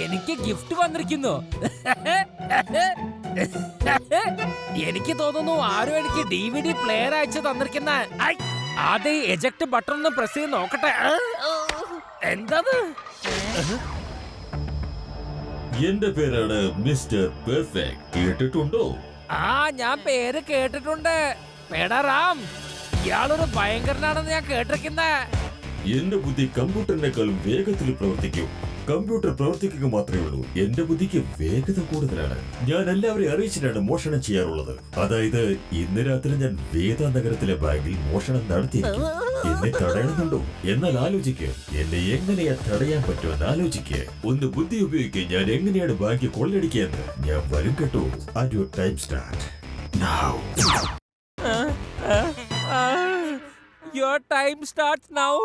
എനിക്ക് ഗിഫ്റ്റ് വന്നിരിക്കുന്നു. എനിക്ക് തോന്നുന്നു ആരും എനിക്ക് DVD പ്ലെയർ അയച്ചു തന്നിരിക്കുന്ന. ആദ്യം എജക്ട് ബട്ടൺ ഒന്ന് പ്രസ് ചെയ്ത് നോക്കട്ടെ. എന്തത്? എന്റെ പേരാണ് മിസ്റ്റർ പെർഫെക്റ്റ്. കേട്ടിട്ടുണ്ടോ? ഞാൻ പേര് കേട്ടിട്ടുണ്ട്. പേടാറാം, ഇയാളൊരു ഭയങ്കരനാണെന്ന് ഞാൻ കേട്ടിരിക്കുന്ന. എന്റെ ബുദ്ധി കമ്പ്യൂട്ടറിനേക്കാളും വേഗത്തിൽ പ്രവർത്തിക്കും. കമ്പ്യൂട്ടർ പ്രവർത്തിക്കുക മാത്രമേ ഉള്ളൂ. എന്റെ ബുദ്ധിക്ക് വേഗത കൂടുതലാണ്. ഞാൻ എല്ലാവരെയും അറിയിച്ചിട്ടാണ് മോഷണം ചെയ്യാറുള്ളത്. അതായത് ഇന്ന് രാത്രി ഞാൻ വേദ നഗരത്തിലെ ബാങ്കിൽ മോഷണം നടത്തിയിരിക്കും. എന്നെ തടയണമെന്നുണ്ടോ? എന്നാൽ ആലോചിക്ക്, എന്നെ എങ്ങനെയാ തടയാൻ പറ്റുമെന്ന് ആലോചിക്ക്. ഒന്ന് ബുദ്ധി ഉപയോഗിക്കുക. ഞാൻ എങ്ങനെയാണ് ബാങ്ക് കൊള്ളയടിക്കുക എന്ന്. ഞാൻ വരും കേട്ടോ. At your time start now. Your time starts now.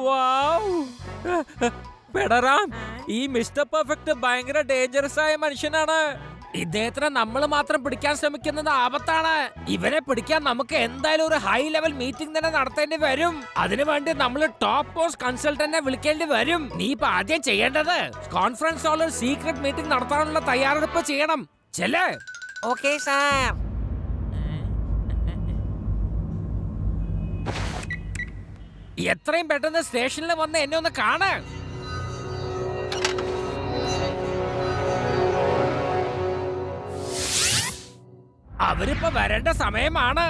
Wow. പെടറാം, ഈ മിസ്റ്റർ പെർഫെക്റ്റ് ഭയങ്കര ഡേഞ്ചറസ് ആയ മനുഷ്യനാണ്. ഇദ്ദേഹത്തിനെ നമ്മൾ മാത്രം പിടിക്കാൻ ശ്രമിക്കുന്നത് ആപത്താണ്. ഇവരെ പിടിക്കാൻ നമുക്ക് എന്തായാലും ഒരു ഹൈ ലെവൽ മീറ്റിംഗ് തന്നെ നടത്തേണ്ടി വരും. അതിനുവേണ്ടി നമ്മൾ ടോപ്പ് മോസ്റ്റ് കൺസൾട്ടന്റിനെ വിളിക്കേണ്ടി വരും. നീ ഇപ്പൊ ആദ്യം ചെയ്യേണ്ടത് കോൺഫറൻസ് ഹാളിൽ സീക്രട്ട് മീറ്റിംഗ് നടത്താനുള്ള തയ്യാറെടുപ്പ് ചെയ്യണം. ചെല്ലേ. Okay sir. എത്രയും പെട്ടെന്ന് സ്റ്റേഷനിൽ വന്ന് എന്നെ ഒന്ന് കാണ്. അവരിപ്പോ വരേണ്ട സമയമാണ്.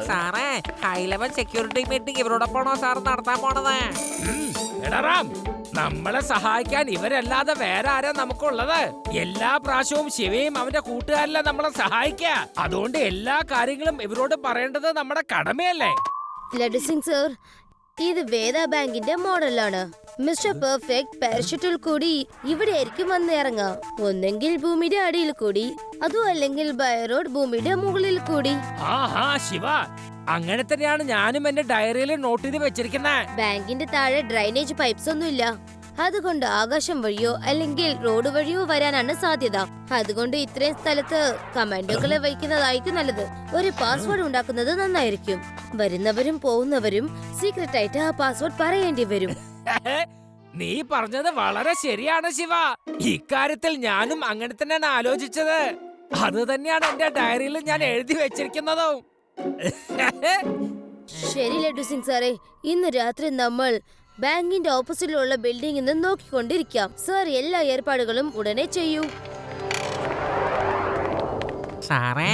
സാറേ, ഹൈ ലെവൽ സെക്യൂരിറ്റി മീറ്റിംഗ് ഇവരോടൊപ്പമാണോ സാർ നടത്താൻ പോണത്? നമ്മളെ സഹായിക്കാൻ ഇവരല്ലാതെ വേറെ ആരാ നമുക്കുള്ളത്? എല്ലാ പ്രാവശ്യവും ശിവയും അവന്റെ കൂട്ടുകാരല്ല നമ്മളെ സഹായിക്കുക. അതുകൊണ്ട് എല്ലാ കാര്യങ്ങളും ഇവരോട് പറയേണ്ടത് നമ്മുടെ കടമയല്ലേ? ലഡു സിംഗ് സർ, ഇത് വേദ ബാങ്കിന്റെ മോഡലാണ്. മിസ്റ്റർ പെർഫെക്റ്റ് പാരഷൂട്ടിൽ കൂടി ഇവിടെ ആയിരിക്കും വന്ന് ഇറങ്ങാം. ഒന്നെങ്കിൽ ഭൂമിയുടെ അടിയിൽ കൂടി, അതും അല്ലെങ്കിൽ ബൈ റോഡ് ഭൂമിയുടെ മുകളിൽ കൂടി. ശിവ, അങ്ങനെ തന്നെയാണ് ഞാനും എന്റെ ഡയറിയിൽ നോട്ട് ചെയ്ത് വെച്ചിരിക്കുന്നത്. ബാങ്കിന്റെ താഴെ ഡ്രൈനേജ് പൈപ്സ് ഒന്നുമില്ല. അതുകൊണ്ട് ആകാശം വഴിയോ അല്ലെങ്കിൽ റോഡ് വഴിയോ വരാനാണ് സാധ്യത. അതുകൊണ്ട് ഇത്രയും സ്ഥലത്ത് കമാൻഡോകളെ വയ്ക്കുന്നതായിരിക്കും നല്ലത്. ഒരു പാസ്വേഡ് ഉണ്ടാക്കുന്നത് നന്നായിരിക്കും. വരുന്നവരും പോകുന്നവരും സീക്രട്ട് ആയിട്ട് ആ പാസ്വേഡ് പറയേണ്ടി വരും. നീ പറഞ്ഞത് വളരെ ശരിയാണ് ശിവ. ഇക്കാര്യത്തിൽ ഞാനും അങ്ങനെ തന്നെയാണ് ആലോചിച്ചത്. അത് തന്നെയാണ് എന്റെ ഡയറിയിൽ ഞാൻ എഴുതി വെച്ചിരിക്കുന്നതും. ശരി ലഡു സിംഗ് സാറേ, ഇന്ന് രാത്രി നമ്മൾ ബാങ്കിന്റെ ഓപ്പോസിറ്റിലുള്ള ബിൽഡിംഗിൽ നിന്ന് നോക്കിക്കൊണ്ടിരിക്കാം. സാർ എല്ലാ ഏർപ്പാടുകളും ഉടനെ ചെയ്യൂ. സാറേ,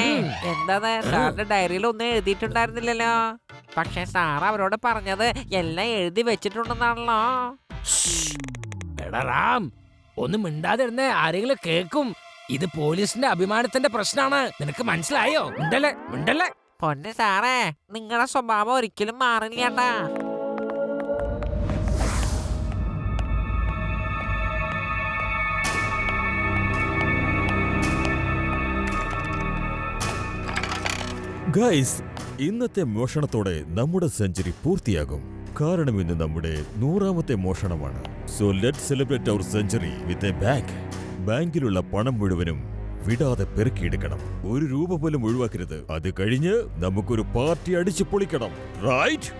എന്താ സാറിന്റെ ഡയറിയിൽ ഒന്നും എഴുതിയിട്ടുണ്ടായിരുന്നില്ലല്ലോ. പക്ഷെ സാർ അവരോട് പറഞ്ഞത് എല്ലാം എഴുതി വെച്ചിട്ടുണ്ടെന്നാണല്ലോ. റാം, ഒന്നും മിണ്ടാതിരുന്നേ, ആരെങ്കിലും കേക്കും. ഇത് പോലീസിന്റെ അഭിമാനത്തിന്റെ പ്രശ്നമാണ്. നിനക്ക് മനസ്സിലായോ? മിണ്ടല്ലേ മിണ്ടല്ലേ. പൊന്നെ സാറേ, നിങ്ങളുടെ സ്വഭാവം ഒരിക്കലും മാറില്ലേട്ടാ. ഗൈസ്, ഇന്നത്തെ മോഷണത്തോടെ നമ്മുടെ സെഞ്ചുറി പൂർത്തിയാകും. കാരണം ഇന്ന് നമ്മുടെ 100ാമത്തെ മോഷണമാണ്. So let celebrate our century with a bank. ബാങ്കിലുള്ള പണം മുഴുവനും വിടാതെ പെറുക്കിയെടുക്കണം. ഒരു രൂപ പോലും ഒഴിവാക്കരുത്. അത് കഴിഞ്ഞ് നമുക്കൊരു പാർട്ടി അടിച്ചു പൊളിക്കണം. റൈറ്റ്?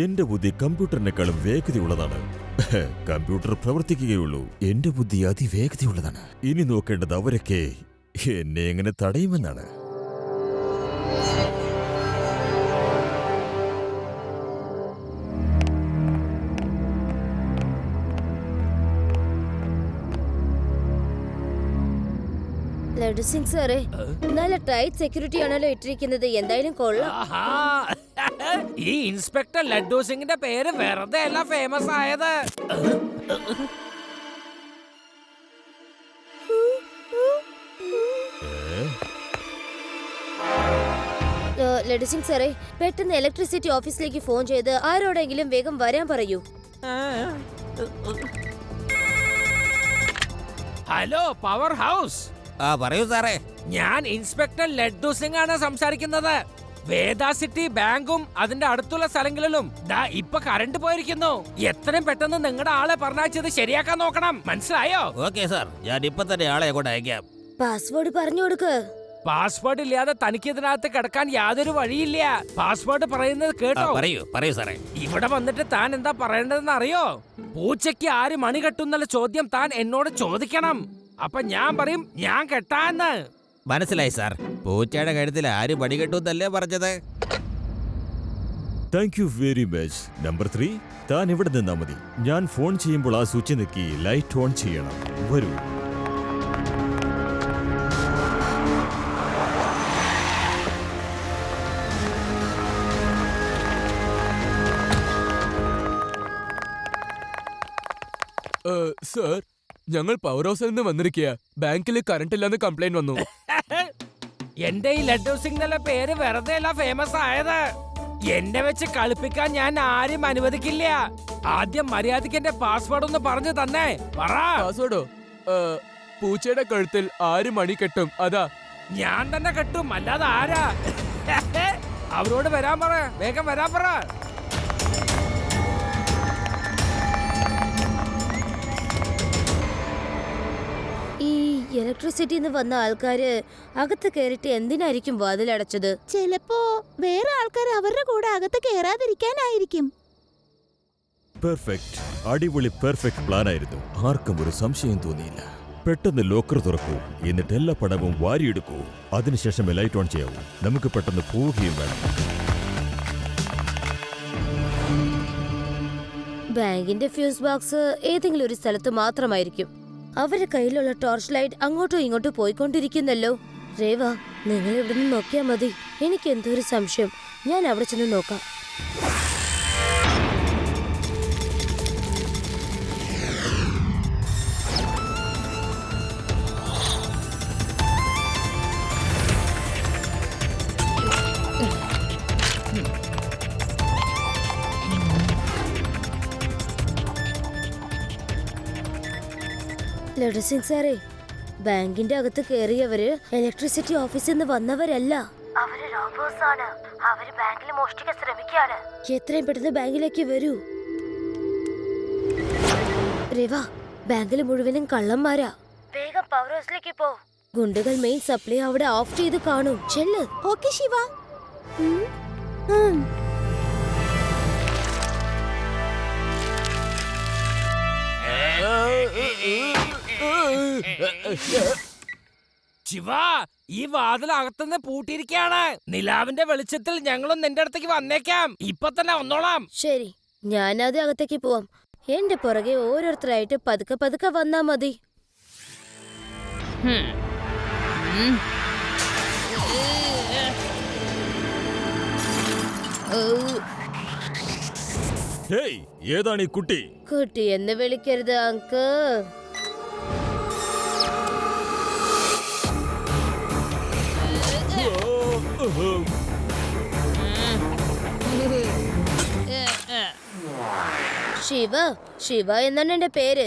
എന്റെ ബുദ്ധി കമ്പ്യൂട്ടറിനേക്കാളും വേഗതയുള്ളതാണ്. കമ്പ്യൂട്ടർ പ്രവർത്തിക്കുകയുള്ളൂ. എന്റെ ബുദ്ധി അതിവേഗതയുള്ളതാണ്. ഇനി നോക്കേണ്ടത് അവരൊക്കെ എന്നെ എങ്ങനെ തടയുമെന്നാണ്. ലഡു സിംഗ് സാറേ, നല്ല ടൈറ്റ് സെക്യൂരിറ്റി ആണല്ലോ ഇട്ടിരിക്കുന്നത്. എന്തായാലും കൊള്ളാം. ഈ ഇൻസ്പെക്ടർ ലഡ്ഡു സിംഗിന്റെ പേര് വെറുതെ അല്ല ഫേമസ് ആയത്. ലഡു സിംഗ് സാറേ, പെട്ടെന്ന് ഇലക്ട്രിസിറ്റി ഓഫീസിലേക്ക് ഫോൺ ചെയ്ത് ആരോടെങ്കിലും വേഗം വരാൻ പറയൂ. Hello power house. പറയൂ സാറേ. ഞാൻ ഇൻസ്പെക്ടർ ലഡ്ഡു സിംഗ് ആണ് സംസാരിക്കുന്നത്. വേദ സിറ്റി ബാങ്കും അതിന്റെ അടുത്തുള്ള സ്ഥലങ്ങളിലും ദാ ഇപ്പൊ കറണ്ട് പോയിരിക്കുന്നു. എത്രയും പെട്ടെന്ന് നിങ്ങളുടെ ആളെ പറഞ്ഞത് ശരിയാക്കാൻ നോക്കണം. മനസ്സിലായോ? ഓക്കെ സാർ, ഞാൻ ഇപ്പൊ തന്നെ ആളെ അങ്ങോട്ട് അയക്കാം. പാസ്വേഡ് പറഞ്ഞു കൊടുക്ക്. പാസ്വേഡ് ഇല്ലാതെ തനിക്ക് ഇതിനകത്ത് കിടക്കാൻ യാതൊരു വഴിയില്ല. പാസ്വേഡ് പറയുന്നത് കേട്ടോ? പറയൂ സാറേ. ഇവിടെ വന്നിട്ട് താൻ എന്താ പറയേണ്ടതെന്ന് അറിയോ? പൂച്ചയ്ക്ക് ആര് മണി കെട്ടുന്നുള്ള ചോദ്യം താൻ എന്നോട് ചോദിക്കണം. അപ്പൊ ഞാൻ പറയും ഞാൻ കെട്ടാന്ന്. മനസ്സിലായി സാർ. പൂച്ചയുടെ കഴുത്തിൽ ആര് പണി കെട്ടുന്നല്ലേ പറഞ്ഞത്? Thank you very much. Number 3, താൻ ഇവിടെ നിന്നാ മതി. ഞാൻ ഫോൺ ചെയ്യുമ്പോൾ ആ സ്വിച്ച് നിൽക്കി ലൈറ്റ് ഓൺ ചെയ്യണം. വരൂ. സർ, ഞങ്ങൾ പവർ ഹൗസിൽ നിന്ന് വന്നിരിക്കുക. ബാങ്കിൽ കറണ്ട് ഇല്ലാന്ന് കംപ്ലൈന്റ് വന്നു. എന്റെ ഈ ലഡ്ഡു സിംഗ് എന്നുള്ള പേര് വെറുതെ അല്ല ഫേമസ് ആയത്. എന്നെ വെച്ച് കളിപ്പിക്കാൻ ഞാൻ ആരും അനുവദിക്കില്ല. ആദ്യം മര്യാദയ്ക്ക് എന്റെ പാസ്വേഡ് ഒന്ന് പറഞ്ഞു തന്നെ. പറ. പാസ്വേഡോ? പൂച്ചയുടെ കഴുത്തിൽ ആര് മണി കെട്ടും? അതാ. ഞാൻ തന്നെ കെട്ടും, അല്ലാതെ ആരാ? അവരോട് വരാൻ പറ, വേഗം വരാൻ പറ. ഇലക്ട്രിസിറ്റിന്ന് വന്ന ആൾക്കാര് അകത്ത് കയറിട്ട് എന്തിനായിരിക്കും വാതിലടച്ചത്? ചിലപ്പോ വേറെ ആൾക്കാർ അവരുടെ കൂടെ അകത്ത് കേറാതിരിക്കാനായിരിക്കും. പെർഫെക്റ്റ്. അടിപൊളി പെർഫെക്റ്റ് പ്ലാൻ ആയിരുന്നു. ആർക്കും ഒരു സംശയം തോന്നിയില്ല. പെട്ടെന്ന് ലോക്കർ തുറക്കൂ, എന്നിട്ട് എല്ലാ പണവും വാരിയെടുക്കൂ. അതിനുശേഷം ലൈറ്റ് ഓൺ ചെയ്യാവൂ. നമുക്ക് പെട്ടെന്ന് പോവുകയും വേണം. ബാങ്കിന്റെ ഫ്യൂസ് ബോക്സ് ഏതെങ്കിലും ഒരു സ്ഥലത്ത് മാത്രമായിരിക്കും. അവരുടെ കയ്യിലുള്ള ടോർച്ച് ലൈറ്റ് അങ്ങോട്ടും ഇങ്ങോട്ടും പോയിക്കൊണ്ടിരിക്കുന്നല്ലോ. രേവ, നിങ്ങൾ ഇവിടെ നിന്ന് നോക്കിയാ മതി. എനിക്ക് എന്തോ ഒരു സംശയം. ഞാൻ അവിടെ ചെന്ന് നോക്കാം. ലഡ്ഡു സിംഗ് സാറേ, ബാങ്കിന്റെ അകത്ത് കയറിയവര് ഇലക്ട്രിസിറ്റി ഓഫീസിൽ നിന്ന് വന്നവരല്ല. അവര് റോബോസ് ആണ്. അവര് ബാങ്കിൽ മോഷ്ടിക്കാൻ ശ്രമിക്കുകയാണ്. എത്രയും പെട്ടെന്ന് ബാങ്കിലേക്ക് വരൂ. രേവ, ബാങ്കിൽ മുഴുവനും കള്ളന്മാരാ. വേഗം പവർ ഹൗസിലേക്ക് പോ. ഗുണ്ടകൾ മെയിൻ സപ്ലൈ അവിടെ ഓഫ് ചെയ്ത് കാണും. ചെല്ല്. ഓക്കെ ശിവ. ശിവ, ഈ വാതിൽ അകത്തുനിന്ന് പൂട്ടിയിരിക്കുകയാണ്. നിലാവിന്റെ വെളിച്ചത്തിൽ ഞങ്ങളും നിന്റെ അടുത്തേക്ക് വന്നേക്കാം. ഇപ്പൊ തന്നെ വന്നോളാം. ശരി, ഞാനാദ്യം അകത്തേക്ക് പോവാം. എന്റെ പുറകെ ഓരോരുത്തരായിട്ട് പതുക്കെ പതുക്കെ വന്നാ മതി. ഹേയ്, ഏതാണ് ഈ കുട്ടി? കുട്ടി എന്ന് വിളിക്കരുത് അങ്ക്. ശിവ, ശിവ എന്നാണ് എന്റെ പേര്.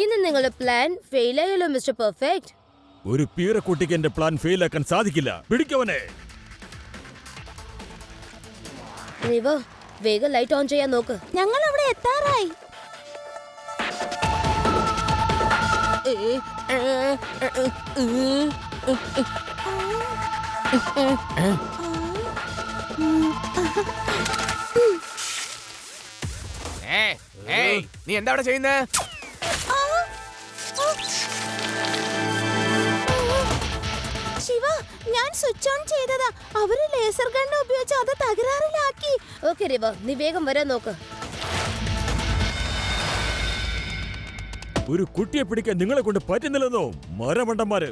ഇന്ന് നിങ്ങളുടെ പ്ലാൻ ഫെയിൽ ആയല്ലോ മിസ്റ്റർ പെർഫെക്റ്റ്. ഒരു പീറക്കുട്ടിക്ക് എന്റെ പ്ലാൻ ഫെയിലാക്കാൻ സാധിക്കില്ല. പിടിക്കവനെ. റിവ, വേഗം ലൈറ്റ് ഓൺ ചെയ്യാൻ നോക്ക്. ഞങ്ങൾ അവിടെ എത്താറായി. നീ എന്താ അവിടെ ചെയ്യുന്നേ? ശിവ, ഞാൻ സ്വിച്ച് ഓൺ ചെയ്തതാ. അവര് ലേസർ ഗൺ ഉപയോഗിച്ച് അത് തകരാറിലാക്കി. ഓക്കെ റിവ, നീ വേഗം വരാൻ നോക്ക്. ഒരു കുട്ടിയെ പിടിക്കാൻ നിങ്ങളെ കൊണ്ട് പറ്റുന്നില്ലെന്നോ മരമണ്ടന്മാര്?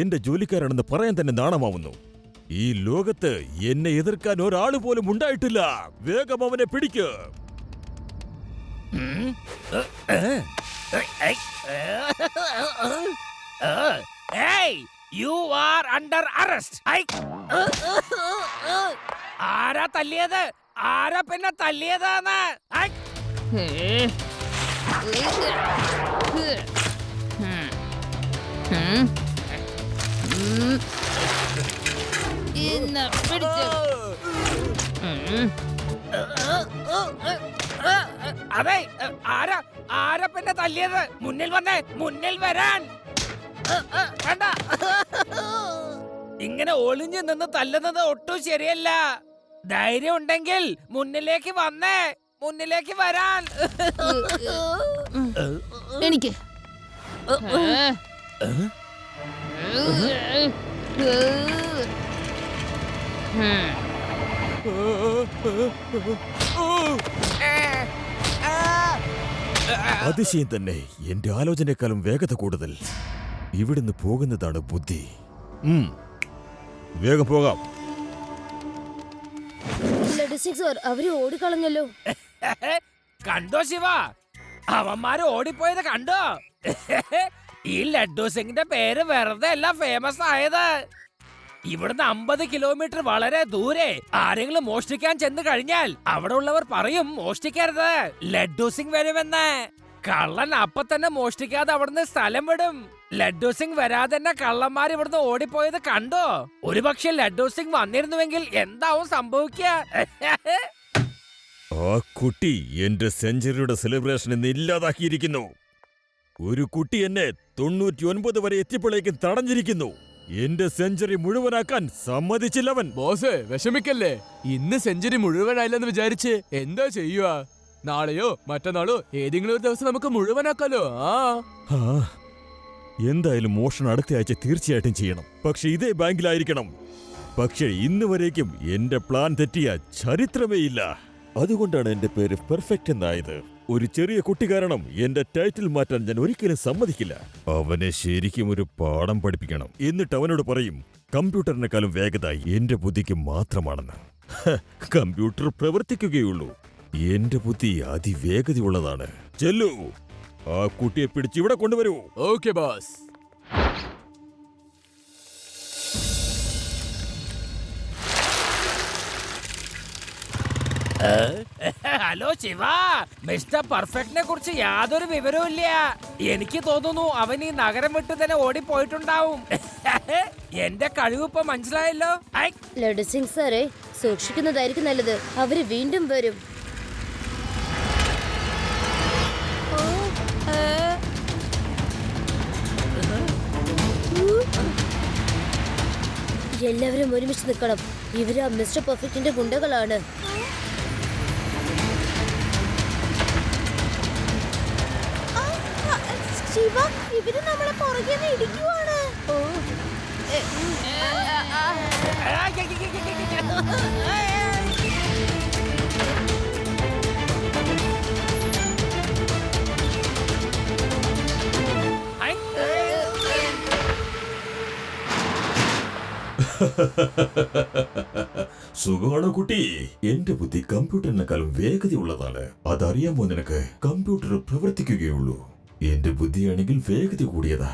എന്റെ ജോലിക്കാരാണെന്ന് പറയാൻ തന്നെ നാണമാവുന്നു. ഈ ലോകത്ത് എന്നെ എതിർക്കാൻ ഒരാൾ പോലും ഉണ്ടായിട്ടില്ല. വേഗം അവനെ പിടിക്ക്. You are under arrest. ആരാ തല്ലിയത്? ആരാ പിന്നെ തല്ലിയതാന്ന്? ഇന്ന് പിടിച്ചു. അതെ, ആരാ പിന്നെ തല്ലിയത്? മുന്നിൽ വന്നേ, മുന്നിൽ വരാൻ. വേണ്ട, ഇങ്ങനെ ഒളിഞ്ഞു നിന്ന് തല്ലുന്നത് ഒട്ടും ശരിയല്ല. ധൈര്യം ഉണ്ടെങ്കിൽ മുന്നിലേക്ക് വന്നേ, മുന്നിലേക്ക് വരാൻ. എനിക്ക് അതിശയം തന്നെ. എന്റെ ആലോചനയെക്കാളും വേഗത കൂടുതൽ. ഇവിടുന്ന് പോകുന്നതാണ് ബുദ്ധി. വേഗം പോകാം. സർ, അവര് ഓടിക്കളഞ്ഞല്ലോ. കണ്ടോ ശിവ, അവന്മാര് ഓടിപ്പോയത് കണ്ടോ? ഈ ലഡ്ഡു സിംഗിന്റെ പേര് വെറുതെ അല്ല ഫേമസ് ആയത്. ഇവിടുന്ന് 50 കിലോമീറ്റർ വളരെ ദൂരെ ആരെങ്കിലും മോഷ്ടിക്കാൻ ചെന്ന് കഴിഞ്ഞാൽ അവിടെ ഉള്ളവർ പറയും മോഷ്ടിക്കരുത്, ലഡ്ഡു സിംഗ് വരുമെന്ന്. കള്ളൻ അപ്പൊ തന്നെ മോഷ്ടിക്കാതെ അവിടുന്ന് സ്ഥലം വിടും. ലഡ്ഡു സിംഗ് വരാതെ തന്നെ കള്ളന്മാർ ഇവിടുന്ന് ഓടിപ്പോയത് കണ്ടോ? ഒരുപക്ഷെ ലഡ്ഡു സിംഗ് വന്നിരുന്നുവെങ്കിൽ എന്താവും സംഭവിക്കുക? ആ കുട്ടി എന്റെ സെഞ്ചുറിയുടെ സെലിബ്രേഷൻ ഇന്ന് ഇല്ലാതാക്കിയിരിക്കുന്നു. ഒരു കുട്ടി എന്നെ 99 വരെ എത്തിയപ്പോഴേക്കും തടഞ്ഞിരിക്കുന്നു. എന്റെ സെഞ്ചുറി മുഴുവനാക്കാൻ സമ്മതിച്ചില്ലവൻ. ബോസേ, വിഷമിക്കല്ലേ. ഇന്ന് സെഞ്ചുറി മുഴുവനായില്ലെന്ന് വിചാരിച്ച് എന്താ ചെയ്യുക? നാളെയോ മറ്റന്നാളോ ഏതെങ്കിലും ഒരു ദിവസം നമുക്ക് മുഴുവനാക്കാലോ. എന്തായാലും മോഷണം അടുത്ത ആഴ്ച തീർച്ചയായിട്ടും ചെയ്യണം. പക്ഷെ ഇതേ ബാങ്കിലായിരിക്കണം. പക്ഷെ ഇന്ന് വരേക്കും എന്റെ പ്ലാൻ തെറ്റിയ ചരിത്രമേ ഇല്ല. അതുകൊണ്ടാണ് എന്റെ പേര് പെർഫെക്റ്റ് എന്നായത്. ഒരു ചെറിയ കുട്ടി കാരണം എന്റെ ടൈറ്റിൽ മാറ്റാൻ ഞാൻ ഒരിക്കലും സമ്മതിക്കില്ല. അവനെ ശരിക്കും ഒരു പാഠം പഠിപ്പിക്കണം. എന്നിട്ട് അവനോട് പറയും കമ്പ്യൂട്ടറിനെക്കാളും വേഗത എന്റെ ബുദ്ധിക്ക് മാത്രമാണെന്ന്. കമ്പ്യൂട്ടർ പ്രവർത്തിക്കുകയുള്ളൂ, എന്റെ ബുദ്ധി അതിവേഗതയുള്ളതാണ്. ചെല്ലു, ആ കുട്ടിയെ പിടിച്ച് ഇവിടെ കൊണ്ടുവരൂ. Okay boss. Hello Shiva, mister പെർഫെക്റ്റിനെ കുറിച്ച് യാതൊരു വിവരവും ഇല്ല. എനിക്ക് തോന്നുന്നു അവൻ ഈ നഗരം വിട്ട് തന്നെ ഓടിപ്പോയിട്ടുണ്ടാവും. എന്റെ കഴിവ് ഇപ്പൊ മനസ്സിലായല്ലോ. ലഡു സിംഗ് സാറേ, സൂക്ഷിക്കുന്നതായിരിക്കും നല്ലത്. അവര് വീണ്ടും വരും. എല്ലാവരും ഒരുമിച്ച് നിൽക്കണം. ഇവര് മിസ്റ്റർ പെർഫെക്റ്റിന്റെ ഗുണ്ടകളാണ്. ശിവ, ഇവര് നമ്മളെ പുറകെ ഇടിക്കുവാണ്. സുഖമാണോ കുട്ടി? എന്റെ ബുദ്ധി കമ്പ്യൂട്ടറിനെക്കാളും വേഗതയുള്ളതാണ്. അതറിയാമോ നിനക്ക്? കമ്പ്യൂട്ടർ പ്രവർത്തിക്കുകയുള്ളൂ, എന്റെ ബുദ്ധിയാണെങ്കിൽ വേഗത കൂടിയതാ.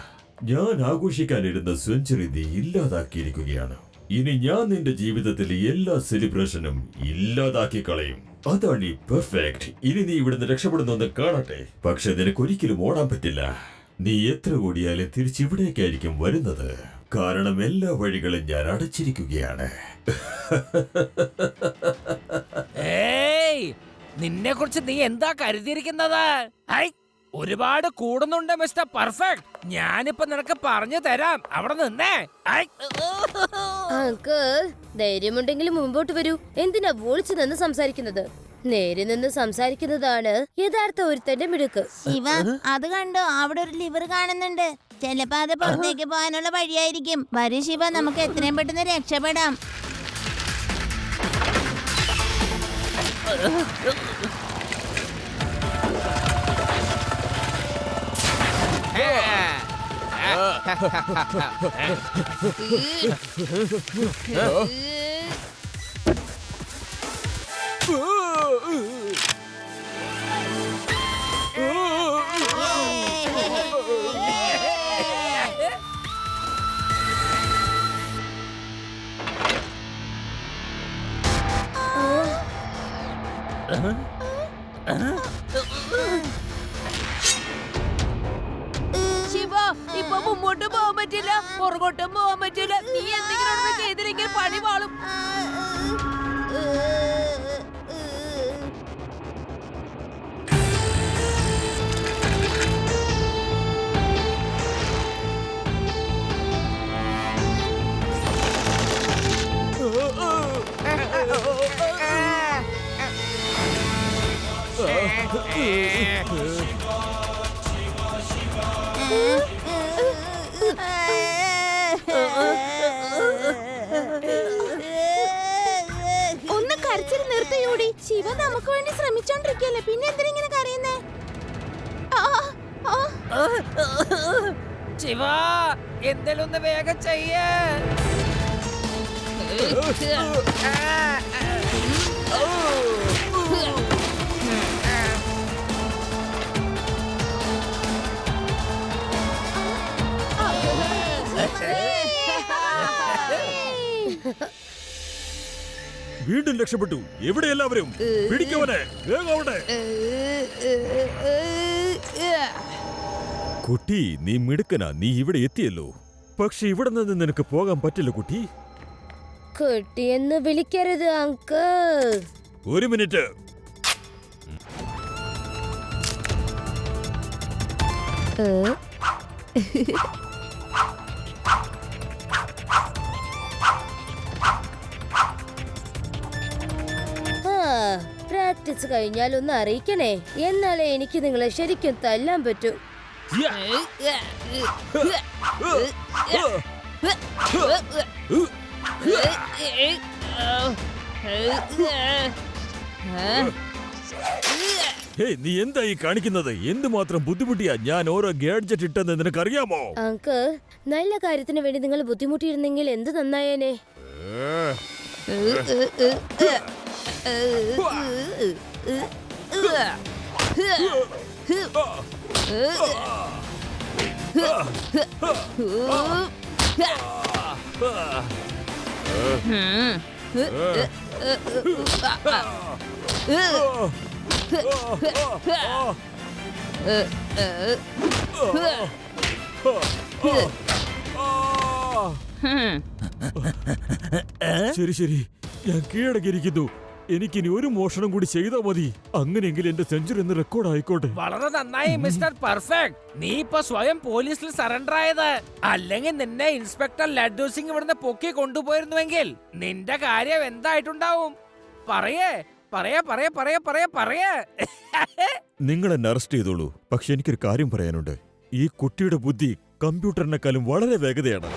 ഞാൻ ആഘോഷിക്കാനിരുന്ന സെഞ്ചുറി നീ ഇല്ലാതാക്കിയിരിക്കുകയാണ്. ഇനി ഞാൻ നിന്റെ ജീവിതത്തിലെ എല്ലാ സെലിബ്രേഷനും ഇല്ലാതാക്കി കളയും. അതാണ് ഈ പെർഫെക്റ്റ്. ഇനി നീ ഇവിടുന്ന് രക്ഷപ്പെടുന്നെന്ന് കാണട്ടെ. പക്ഷെ നിനക്കൊരിക്കലും ഓടാൻ പറ്റില്ല. നീ എത്ര ഓടിയാലും തിരിച്ചിവിടേക്കായിരിക്കും വരുന്നത്. കാരണം എല്ലാ വഴികളും ഞാൻ അടച്ചിരിക്കുകയാണ്. നിന്നെ കുറിച്ച് നീ എന്താ കരുതിയിരിക്കുന്നത്? ഒരുപാട് കൂടുന്നുണ്ട് മിസ്റ്റർ പെർഫെക്റ്റ്. ഞാനിപ്പോ നിനക്ക് പറഞ്ഞു തരാം, അവിടെ നിന്നേ. അങ്കിൾ, ധൈര്യമുണ്ടെങ്കിൽ മുമ്പോട്ട് വരൂ. എന്തിനാ ഒളിച്ചു നിന്ന് സംസാരിക്കുന്നത്? നേരെ നിന്ന് സംസാരിക്കുന്നതാണ് യഥാർത്ഥ ഒരുത്തന്റെ മിടുക്ക്. ശിവ, അത് കണ്ടോ? അവിടെ ഒരു ലിവർ കാണുന്നുണ്ട്. ചിലപ്പോ അത് പുറത്തേക്ക് പോകാനുള്ള വഴിയായിരിക്കും. വരും ശിവ, നമുക്ക് എത്രയും പെട്ടെന്ന് രക്ഷപ്പെടാം. ശിവ, എനിക്കിപ്പോ മുമ്പോട്ടും പോകാൻ പറ്റില്ല, പുറകോട്ടും പോകാൻ പറ്റില്ല. നീ എന്തെങ്കിലും ഒന്ന് ചെയ്തില്ലെങ്കിൽ പണി പാളും. ഒന്ന് കരച്ചിൽ നിർത്തയൂടി. ശിവ നമുക്ക് വേണ്ടി ശ്രമിച്ചോണ്ടിരിക്കല്ലേ, പിന്നെ എന്തിനാ ഇങ്ങനെ കരയുന്നേ? ശിവ, എന്തേലും ഒന്ന് വേഗം ചെയ്യേ. വീണ്ടും രക്ഷപ്പെട്ടു. എവിടെ എല്ലാവരും? പിടിക്കവനെ, വേഗം അവിടെ. കുട്ടി, നീ മിടുക്കനാ. നീ ഇവിടെ എത്തിയല്ലോ. പക്ഷെ ഇവിടെ നിന്ന് നിനക്ക് പോകാൻ പറ്റില്ല കുട്ടി. കുട്ടിയെന്ന് വിളിക്കരുത് അങ്കിൾ. ഒരു മിനിറ്റ്. പ്രാക്ടീസ് കഴിഞ്ഞാൽ ഒന്ന് അറിയിക്കണേ, എന്നാലേ എനിക്ക് നിങ്ങളെ ശരിക്കും തല്ലാൻ പറ്റൂ. നീ എന്തായി കാണിക്കുന്നത്? എന്തുമാത്രം ബുദ്ധിമുട്ടിയാ ഞാൻ ഓരോ ഗാഡ്ജറ്റ് ഇട്ടെന്ന് നിനക്കറിയാമോ? അങ്കിൾ, നല്ല കാര്യത്തിന് വേണ്ടി നിങ്ങൾ ബുദ്ധിമുട്ടിയിരുന്നെങ്കിൽ എന്ത് നന്നായേനെ. ശരി ശരി, ഞാൻ കീഴടങ്ങിയിരിക്കുന്നു. എനിക്കിനി ഒരു മോഷണം കൂടി ചെയ്താൽ മതി. അങ്ങനെയെങ്കിൽ എന്റെ സെഞ്ചുറി എന്ന് റെക്കോർഡ് ആയിക്കോട്ടെ. വളരെ നന്നായി മിസ്റ്റർ പെർഫെക്റ്റ്. നീ ഇപ്പൊ സ്വയം പോലീസിൽ സറണ്ടർ ആയത്. അല്ലെങ്കിൽ നിന്നെ ഇൻസ്പെക്ടർ ലഡ്ഡു സിംഗ് ഇവിടുന്ന് പൊക്കി കൊണ്ടുപോയിരുന്നുവെങ്കിൽ നിന്റെ കാര്യം എന്തായിട്ടുണ്ടാവും? പറയേ, പറയാ പറയാ പറയാ പറയാ പറയാ. നിങ്ങൾ എന്നെ അറസ്റ്റ് ചെയ്തോളൂ. പക്ഷെ എനിക്കൊരു കാര്യം പറയാനുണ്ട്. ഈ കുട്ടിയുടെ ബുദ്ധി കമ്പ്യൂട്ടറിനെക്കാളും വളരെ വേഗതയാണ്.